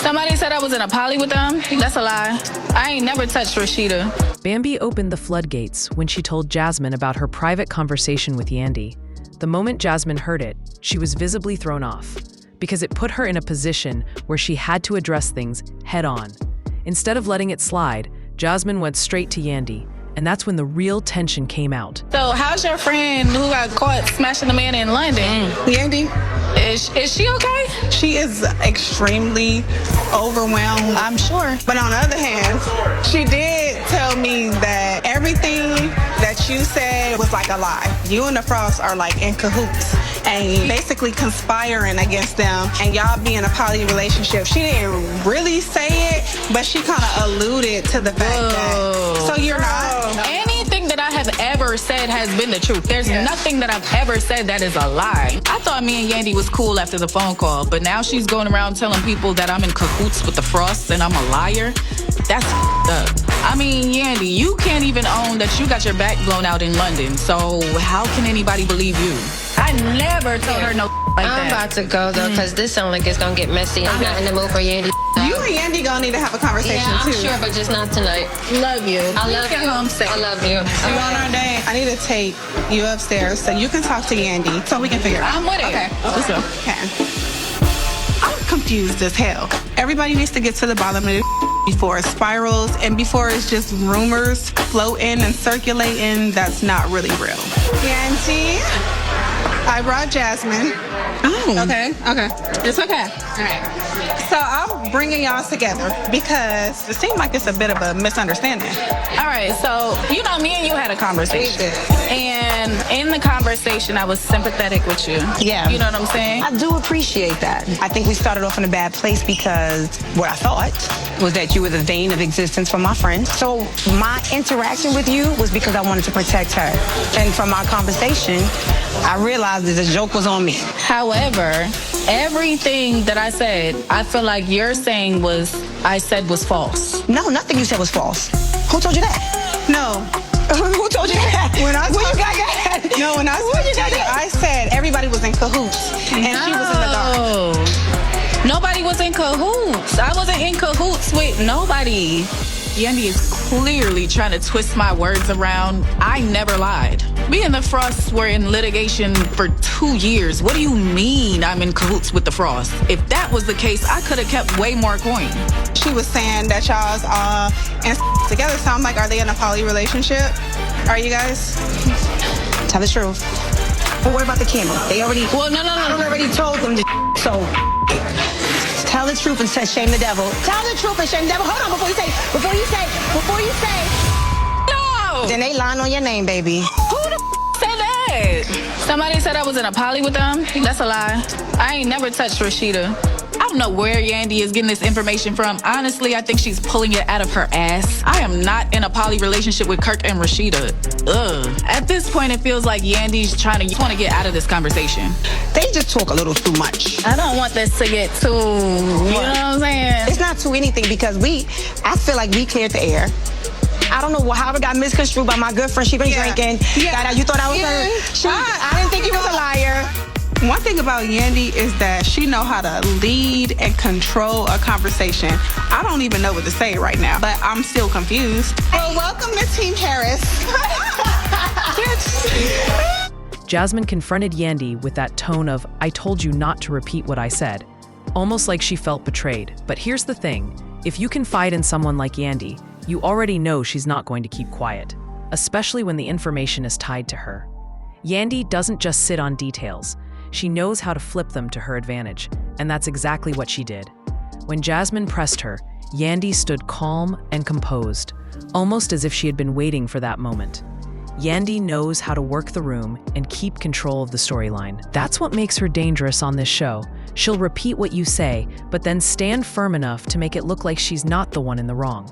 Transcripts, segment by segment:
Somebody said I was in a poly with them. That's a lie. I ain't never touched Rashida. Bambi opened the floodgates when she told Jasmine about her private conversation with Yandy. The moment Jasmine heard it, she was visibly thrown off, because it put her in a position where she had to address things head-on. Instead of letting it slide, Jasmine went straight to Yandy, and that's when the real tension came out. So how's your friend who got caught smashing a man in London? Yandy? Is she okay? She is extremely overwhelmed, I'm sure. But on the other hand, she did tell me that everything that you said was like a lie. You and the Frost are like in cahoots and basically conspiring against them, and y'all be in a poly relationship. She didn't really say it, but she kind of alluded to the fact that. So you're not? Anything that I have ever said has been the truth. There's nothing that I've ever said that is a lie. I thought me and Yandy was cool after the phone call, but now she's going around telling people that I'm in cahoots with the Frosts and I'm a liar. That's up. I mean, Yandy, you can't even own that you got your back blown out in London, so how can anybody believe you? I never told her no like that. I'm about to go, though, because this sounds like it's going to get messy. I'm not in the mood for Yandy. You and Yandy gonna need to have a conversation, I'm too. sure, but just not tonight. Love you. I love Get you. home safe. I love you. So on our day, I need to take you upstairs so you can talk to Yandy so we can figure it out. I'm with it. Okay. What's up? Okay. I'm confused as hell. Everybody needs to get to the bottom of this before it spirals and before it's just rumors floating and circulating that's not really real. Yandy, I brought Jasmine. Oh. Okay. It's okay. All right. So I'm bringing y'all together because it seemed like it's a bit of a misunderstanding. All right, so, me and you had a conversation. And in the conversation, I was sympathetic with you. Yeah. You know what I'm saying? I do appreciate that. I think we started off in a bad place because what I thought was that you were the vein of existence for my friend. So my interaction with you was because I wanted to protect her. And from our conversation, I realized that the joke was on me. However, everything that I said, I feel like you're saying I said was false. No, nothing you said was false. Who told you that? No. Who told you that? When I Where you talked- got that? No, when I Where you said got that, that? I said everybody was in cahoots and she was in the dark. No. Nobody was in cahoots. I wasn't in cahoots with nobody. Yandy is clearly trying to twist my words around. I never lied. Me and the Frosts were in litigation for 2 years. What do you mean I'm in cahoots with the Frosts? If that was the case, I could have kept way more coin. She was saying that y'all's in together. So I'm like, are they in a poly relationship? Are you guys? Tell the truth. But what about the camera? They already. Well, no. I already told them to. So tell the truth and say shame the devil. Tell the truth and shame the devil. Hold on before you say. No! Then they lying on your name, baby. Who the said that? Somebody said I was in a poly with them. That's a lie. I ain't never touched Rashida. I don't know where Yandy is getting this information from. Honestly, I think she's pulling it out of her ass. I am not in a poly relationship with Kirk and Rashida. Ugh. At this point, it feels like Yandy's trying to get out of this conversation. They just talk a little too much. I don't want this to get too, you know what I'm saying? It's not too anything because I feel like we cleared the air. I don't know how it got misconstrued by my good friend. She been drinking. Yeah. You thought I was her. I didn't think you was a liar. One thing about Yandy is that she know how to lead and control a conversation. I don't even know what to say right now, but I'm still confused. Well, welcome to Team Harris. Jasmine confronted Yandy with that tone of, I told you not to repeat what I said, almost like she felt betrayed. But here's the thing, if you confide in someone like Yandy, you already know she's not going to keep quiet, especially when the information is tied to her. Yandy doesn't just sit on details. She knows how to flip them to her advantage, and that's exactly what she did. When Jasmine pressed her, Yandy stood calm and composed, almost as if she had been waiting for that moment. Yandy knows how to work the room and keep control of the storyline. That's what makes her dangerous on this show. She'll repeat what you say, but then stand firm enough to make it look like she's not the one in the wrong.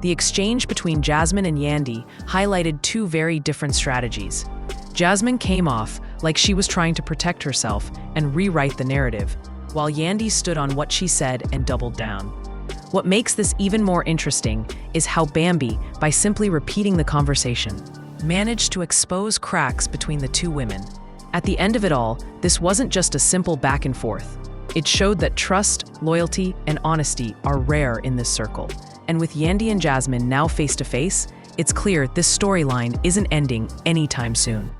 The exchange between Jasmine and Yandy highlighted two very different strategies. Jasmine came off like she was trying to protect herself and rewrite the narrative, while Yandy stood on what she said and doubled down. What makes this even more interesting is how Bambi, by simply repeating the conversation, managed to expose cracks between the two women. At the end of it all, this wasn't just a simple back and forth. It showed that trust, loyalty, and honesty are rare in this circle. And with Yandy and Jasmine now face to face, it's clear this storyline isn't ending anytime soon.